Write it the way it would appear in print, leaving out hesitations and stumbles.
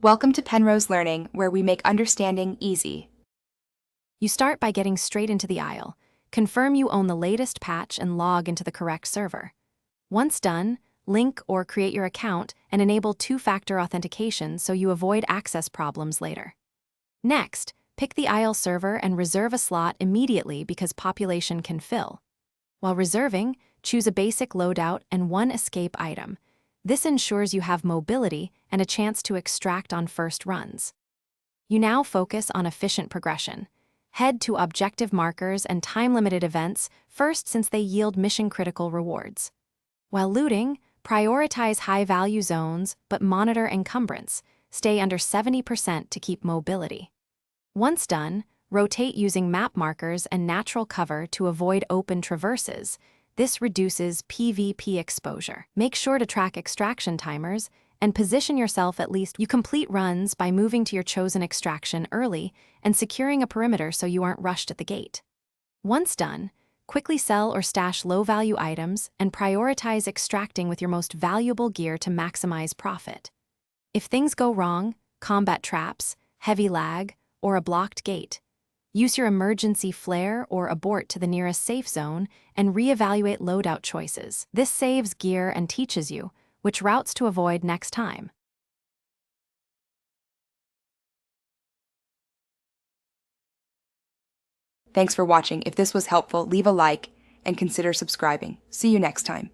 Welcome to Penrose Learning, where we make understanding easy. You start by getting straight into the Isle. Confirm you own the latest patch and log into the correct server. Once done, link or create your account and enable two-factor authentication so you avoid access problems later. Next, pick the Isle server and reserve a slot immediately because population can fill. While reserving, choose a basic loadout and one escape item. This ensures you have mobility and a chance to extract on first runs. You now focus on efficient progression. Head to objective markers and time-limited events first since they yield mission-critical rewards. While looting, prioritize high-value zones but monitor encumbrance. Stay under 70% to keep mobility. Once done, rotate using map markers and natural cover to avoid open traverses. This reduces PvP exposure. Make sure to track extraction timers and position yourself at least. You complete runs by moving to your chosen extraction early and securing a perimeter so you aren't rushed at the gate. Once done, quickly sell or stash low-value items and prioritize extracting with your most valuable gear to maximize profit. If things go wrong, combat traps, heavy lag, or a blocked gate, use your emergency flare or abort to the nearest safe zone and reevaluate loadout choices. This saves gear and teaches you which routes to avoid next time. Thanks for watching. If this was helpful, leave a like and consider subscribing. See you next time.